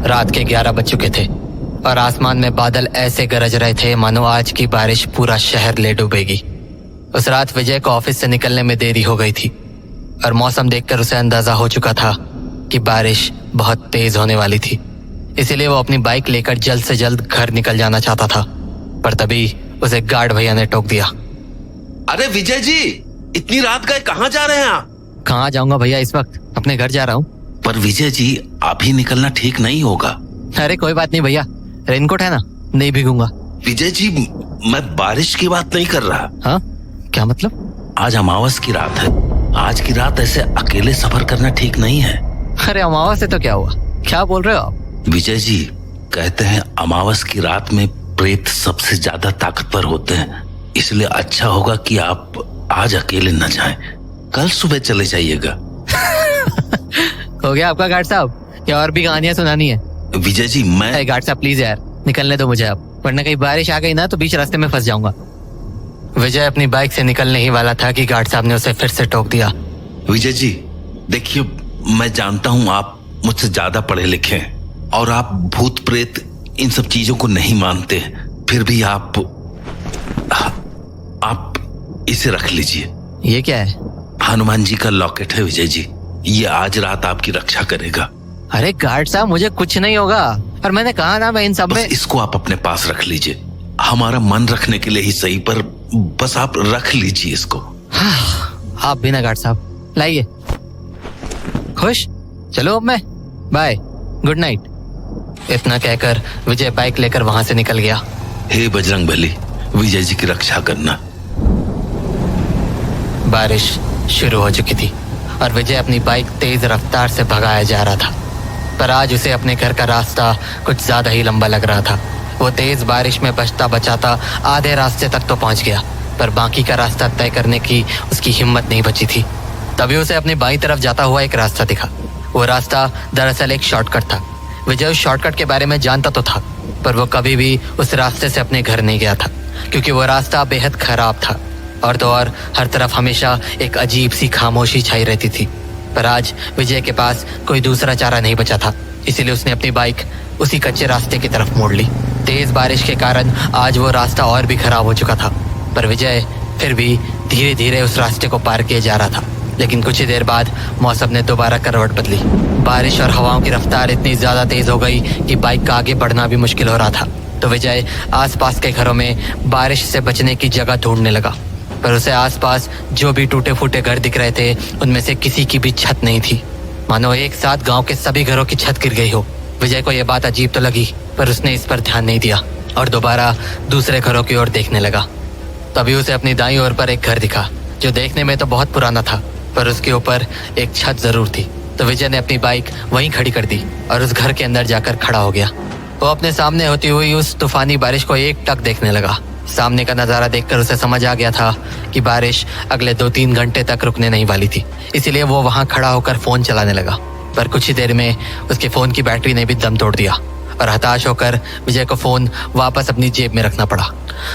रात के 11 बज चुके थे और आसमान में बादल ऐसे गरज रहे थे मानो आज की बारिश पूरा शहर ले डूबेगी। उस रात विजय को ऑफिस से निकलने में देरी हो गई थी और मौसम देखकर उसे अंदाजा हो चुका था कि बारिश बहुत तेज होने वाली थी। इसीलिए वो अपनी बाइक लेकर जल्द से जल्द घर निकल जाना चाहता था, पर तभी उसे गार्ड भैया ने टोक दिया। अरे विजय जी, इतनी रात गए कहाँ जा रहे हैं आप? कहाँ जाऊंगा भैया, इस वक्त अपने घर जा रहा हूँ। पर विजय जी, अभी निकलना ठीक नहीं होगा। अरे कोई बात नहीं भैया, रेनकोट है ना, नहीं भीगूंगा। विजय जी, मैं बारिश की बात नहीं कर रहा। हाँ, क्या मतलब? आज अमावस की रात है। आज की रात ऐसे अकेले सफर करना ठीक नहीं है। अरे अमावस से तो क्या हुआ, क्या बोल रहे हो आप? विजय जी, कहते हैं अमावस की रात में प्रेत सबसे ज्यादा ताकतवर होते हैं, इसलिए अच्छा होगा कि आप आज अकेले न जाएं, कल सुबह चले जाइएगा। हो गया आपका गार्ड साहब, क्या और भी कहानियां सुनानी है? विजय जी, मैं गार्ड साहब प्लीज यार, निकलने दो मुझे अब, वरना कहीं बारिश आ गई ना तो बीच रास्ते में फंस जाऊंगा। विजय अपनी बाइक से निकलने ही वाला था कि गार्ड साहब ने उसे फिर से टोक दिया। विजय जी देखिए, मैं जानता हूँ आप मुझसे ज्यादा पढ़े लिखे हैं और आप भूत प्रेत इन सब चीजों को नहीं मानते, फिर भी आप इसे रख लीजिए। ये क्या है? हनुमान जी का लॉकेट है विजय जी, ये आज रात आपकी रक्षा करेगा। अरे गार्ड साहब, मुझे कुछ नहीं होगा, और मैंने कहा ना मैं इन सब में। इसको आप अपने पास रख लीजिए, हमारा मन रखने के लिए ही सही, पर बस आप रख लीजिए इसको। आप भी ना गार्ड साहब, लाइए। खुश? चलो अब मैं, बाय, गुड नाइट। इतना कहकर विजय बाइक लेकर वहां से निकल गया। हे बजरंगबली, विजय जी की रक्षा करना। बारिश शुरू हो चुकी थी और विजय अपनी बाइक तेज रफ्तार से भगाया जा रहा था, पर आज उसे अपने घर का रास्ता कुछ ज्यादा ही लंबा लग रहा था। वो तेज बारिश में बचता बचाता आधे रास्ते तक तो पहुंच गया, पर बाकी का रास्ता तय करने की उसकी हिम्मत नहीं बची थी। तभी उसे अपनी बाईं तरफ जाता हुआ एक रास्ता दिखा। वो रास्ता दरअसल एक शॉर्टकट था। विजय उस शॉर्टकट के बारे में जानता तो था, पर वो कभी भी उस रास्ते से अपने घर नहीं गया था, क्योंकि वो रास्ता बेहद खराब था और तो और हर तरफ हमेशा एक अजीब सी खामोशी छाई रहती थी। पर आज विजय के पास कोई दूसरा चारा नहीं बचा था, इसीलिए उसने अपनी बाइक उसी कच्चे रास्ते की तरफ मोड़ ली। तेज बारिश के कारण आज वो रास्ता और भी खराब हो चुका था, पर विजय फिर भी धीरे धीरे उस रास्ते को पार किए जा रहा था। लेकिन कुछ ही देर बाद मौसम ने दोबारा करवट बदली। बारिश और हवाओं की रफ्तार इतनी ज्यादा तेज हो गई कि बाइक का आगे बढ़ना भी मुश्किल हो रहा था। तो विजय आसपास के घरों में बारिश से बचने की जगह ढूंढने लगा, पर उसे आसपास जो भी टूटे फूटे घर दिख रहे थे उनमें से किसी की भी छत नहीं थी, मानो एक साथ गांव के सभी घरों की छत गिर गई हो। विजय को यह बात अजीब तो लगी, पर उसने इस पर ध्यान नहीं दिया और दोबारा दूसरे घरों की ओर देखने लगा। तभी उसे अपनी दाईं ओर पर एक घर दिखा, जो देखने में तो बहुत पुराना था, पर उसके ऊपर एक छत जरूर थी। तो विजय ने अपनी बाइक वहीं खड़ी कर दी और उस घर के अंदर जाकर खड़ा हो गया। वो अपने सामने होती हुई उस तूफानी बारिश को एक टक देखने लगा। सामने का नजारा देखकर उसे समझ आ गया था कि बारिश अगले 2-3 घंटे तक रुकने नहीं वाली थी, इसीलिए वो वहां खड़ा होकर फोन चलाने लगा। पर कुछ ही देर में उसके फोन की बैटरी ने भी दम तोड़ दिया और हताश होकर विजय को फोन वापस अपनी जेब में रखना पड़ा।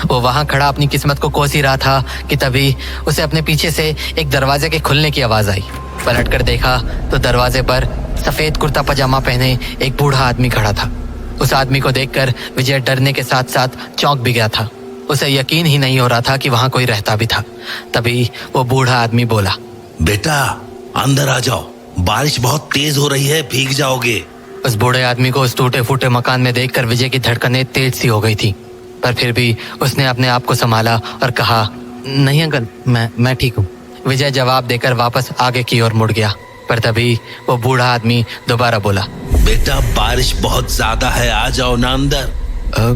वो वहां खड़ा अपनी किस्मत को कोस ही रहा था कि तभी उसे अपने पीछे से एक दरवाजे के खुलने की आवाज आई। पलट कर देखा तो दरवाजे पर सफेद कुर्ता पजामा पहने एक बूढ़ा आदमी खड़ा था। उस आदमी को देखकर विजय डरने के साथ साथ चौंक भी गया था। उसे यकीन ही नहीं हो रहा था कि वहां कोई रहता भी था। तभी वो बूढ़ा आदमी बोला, बेटा अंदर आ जाओ, बारिश बहुत तेज हो रही है, भीग जाओगे। उस बूढ़े आदमी को उस टूटे फूटे मकान में देखकर विजय की धड़कनें तेज सी हो गई थी, पर फिर भी उसने अपने आप को संभाला और कहा, नहीं अंकल, मैं ठीक हूँ। विजय जवाब देकर वापस आगे की ओर मुड़ गया, पर तभी वो बूढ़ा आदमी दोबारा बोला, बेटा बारिश बहुत ज्यादा है, आ जाओ ना अंदर।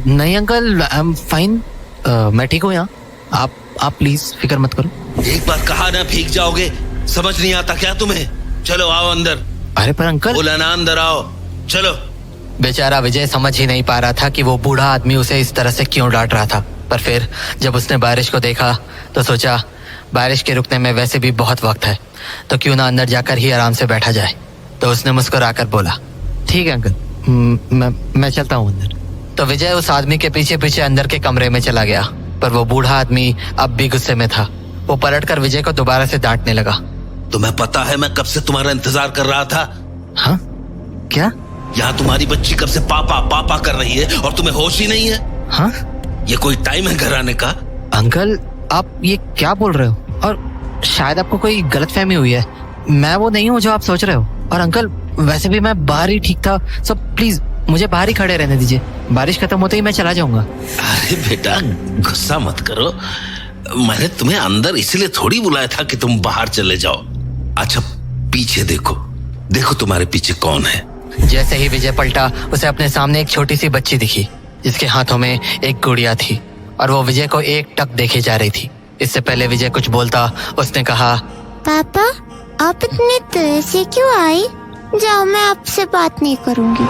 नहीं अंकल, आई एम फाइन, मैं ठीक हूँ यहाँ, आप प्लीज फिक्र मत करो। एक बार कहा ना भीग जाओगे, समझ नहीं आता क्या तुम्हें? चलो आओ अंदर। अरे पर अंकल, बोला ना अंदर आओ, चलो। बेचारा विजय समझ ही नहीं पा रहा था कि वो बूढ़ा आदमी उसे इस तरह से क्यों डांट रहा था। पर फिर जब उसने बारिश को देखा तो सोचा, बारिश के रुकने में वैसे भी बहुत वक्त है, तो क्यों ना अंदर जाकर ही आराम से बैठा जाए। तो उसने मुस्कुराकर बोला, ठीक है अंकल, मैं चलता हूँ अंदर। तो विजय उस आदमी के पीछे पीछे अंदर के कमरे में चला गया, पर वो बूढ़ा आदमी अब भी गुस्से में था। वो पलटकर विजय को दोबारा से डांटने लगा, तुम्हें पता है मैं कब से तुम्हारा इंतजार कर रहा था? हाँ क्या? यहाँ तुम्हारी बच्ची कब से पापा पापा कर रही है और तुम्हें होश ही नहीं है? हाँ ये कोई टाइम है घर आने का? अंकल, आप ये क्या बोल रहे हो? और शायद आपको कोई गलतफहमी हुई है। मैं वो नहीं हूँ जो आप सोच रहे हो। और अंकल, वैसे भी मैं बाहर ही ठीक था, सो प्लीज मुझे बाहर ही खड़े रहने दीजिए। बारिश खत्म होते ही मैं चला जाऊंगा। अरे बेटा, गुस्सा मत करो। मैंने तुम्हें अंदर इसलिए थोड़ी बुलाया था कि तुम बाहर चले जाओ। अच्छा, पीछे देखो, देखो तुम्हारे पीछे कौन है। जैसे ही विजय पलटा, उसे अपने सामने एक छोटी सी बच्ची दिखी जिसके हाथों में एक गुड़िया थी और वो विजय को एक टक देखे जा रही थी। इससे पहले विजय कुछ बोलता, उसने कहा, पापा आप इतने देर से क्यों आई? जाओ, मैं आपसे बात नहीं करूंगी।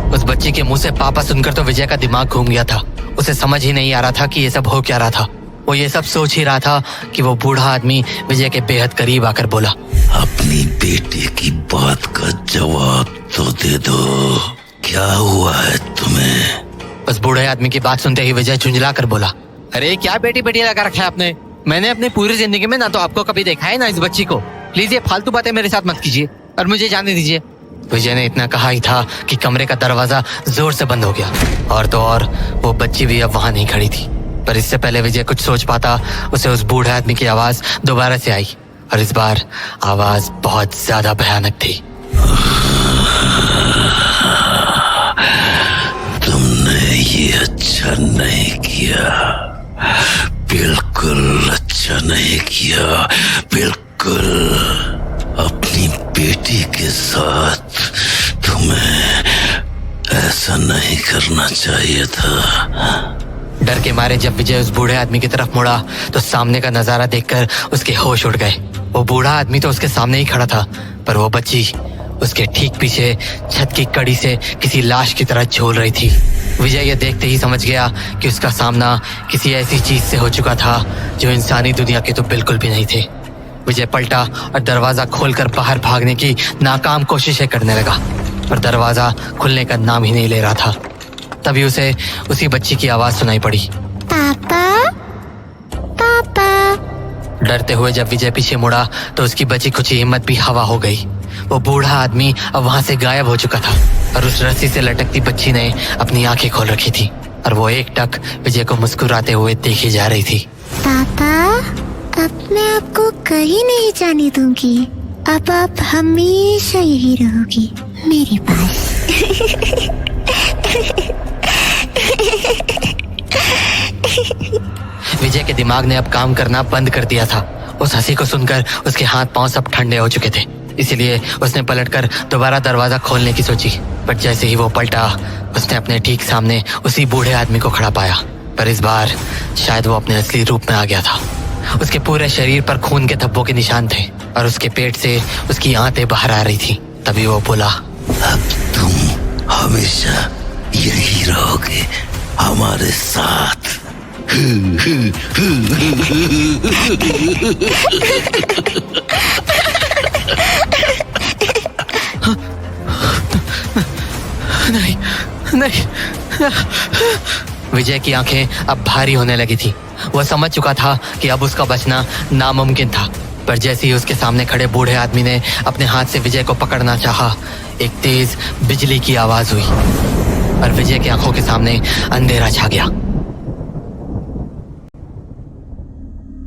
उस बच्ची के मुंह से पापा सुनकर तो विजय का दिमाग घूम गया था। उसे समझ ही नहीं आ रहा था कि ये सब हो क्या रहा था। वो ये सब सोच ही रहा था कि वो बूढ़ा आदमी विजय के बेहद करीब आकर बोला, अपनी बेटे की बात का जवाब तो दे दो, क्या हुआ है तुम्हें? उस बूढ़े आदमी की बात सुनते ही विजय झुंझला कर बोला, अरे क्या बेटी बेटी लगा रखा है आपने? मैंने अपनी पूरी जिंदगी में ना तो आपको कभी देखा है ना इस बच्ची को। प्लीज ये फालतू बातें मेरे साथ मत कीजिए और मुझे जाने दीजिए। विजय ने इतना कहा ही था कि कमरे का दरवाजा जोर से बंद हो गया। और तो और वो बच्ची भी अब वहां नहीं खड़ी थी। पर इससे पहले विजय कुछ सोच पाता, उसे उस बूढ़े आदमी की आवाज दोबारा से आई और इस बार आवाज बहुत ज्यादा भयानक थी। तुमने ये अच्छा नहीं किया, बिल्कुल अच्छा नहीं किया, बिल्कुल। अपनी बेटी के साथ तुम्हें ऐसा नहीं करना चाहिए था। डर के मारे जब विजय उस बूढ़े आदमी की तरफ मुड़ा तो सामने का नजारा देखकर उसके होश उड़ गए। वो बूढ़ा आदमी तो उसके सामने ही खड़ा था, पर वो बच्ची उसके ठीक पीछे छत की कड़ी से किसी लाश की तरह झूल रही थी। विजय ये देखते ही समझ गया कि उसका सामना किसी ऐसी चीज से हो चुका था जो इंसानी दुनिया के तो बिल्कुल भी नहीं थे। विजय पलटा और दरवाजा खोलकर बाहर भागने की नाकाम कोशिशें करने लगा, पर दरवाजा खुलने का नाम ही नहीं ले रहा था। तभी उसे उसी बच्ची की आवाज सुनाई पड़ी, पापा पापा। डरते हुए जब विजय पीछे मुड़ा तो उसकी बची खुची हिम्मत भी हवा हो गई। वो बूढ़ा आदमी अब वहां से गायब हो चुका था और उस रस्सी से लटकती बच्ची ने अपनी आंखें खोल रखी थी और वो एक टक विजय को मुस्कुराते हुए देखी जा रही थी। पापा, अब मैं आपको कहीं नहीं जाने दूंगी। अब आप हमेशा यही रहोगी मेरे पास। विजय के दिमाग ने अब काम करना बंद कर दिया था। उस हंसी को सुनकर उसके हाथ पांव सब ठंडे हो चुके थे, इसीलिए उसने पलटकर दोबारा दरवाजा खोलने की सोची। पर जैसे ही वो पलटा, उसने अपने ठीक सामने उसी बूढ़े आदमी को खड़ा पाया। पर इस बार शायद वो अपने असली रूप में आ गया था। उसके पूरे शरीर पर खून के धब्बों के निशान थे और उसके पेट से उसकी आंतें बाहर आ रही थी। तभी वो बोला, अब तुम हमेशा यही रहोगे हमारे साथ। नहीं नहीं। विजय की आंखें अब भारी होने लगी थी। वह समझ चुका था कि अब उसका बचना नामुमकिन था। पर जैसे ही उसके सामने खड़े बूढ़े आदमी ने अपने हाथ से विजय को पकड़ना चाहा, एक तेज बिजली की आवाज हुई और विजय की आंखों के सामने अंधेरा छा गया।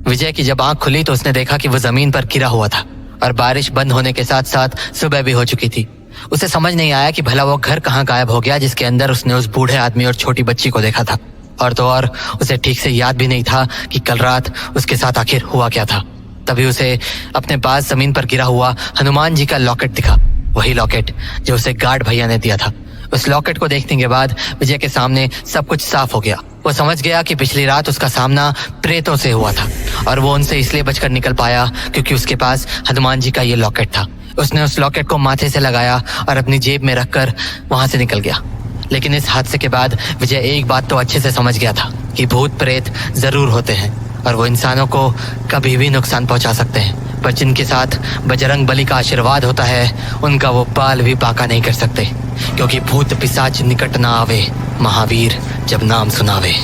विजय की जब आंख खुली तो उसने देखा कि वो जमीन पर गिरा हुआ था और बारिश बंद होने के साथ साथ सुबह भी हो चुकी थी। उसे समझ नहीं आया कि भला वो घर कहाँ गायब हो गया जिसके अंदर उसने उस बूढ़े आदमी और छोटी बच्ची को देखा था। और तो और उसे ठीक से याद भी नहीं था कि कल रात उसके साथ आखिर हुआ क्या था। तभी उसे अपने पास जमीन पर गिरा हुआ हनुमान जी का लॉकेट दिखा, वही लॉकेट जो उसे गार्ड भैया ने दिया था। उस लॉकेट को देखने के बाद विजय के सामने सब कुछ साफ हो गया। वो समझ गया कि पिछली रात उसका सामना प्रेतों से हुआ था और वो उनसे इसलिए बचकर निकल पाया क्योंकि उसके पास हनुमान जी का ये लॉकेट था। उसने उस लॉकेट को माथे से लगाया और अपनी जेब में रखकर वहां से निकल गया। लेकिन इस हादसे के बाद विजय एक बात तो अच्छे से समझ गया था कि भूत प्रेत जरूर होते हैं और वो इंसानों को कभी भी नुकसान पहुंचा सकते हैं, पर जिनके साथ बजरंग बली का आशीर्वाद होता है उनका वो बाल भी बांका नहीं कर सकते, क्योंकि भूत पिशाच निकट ना आवे, महावीर जब नाम सुनावे।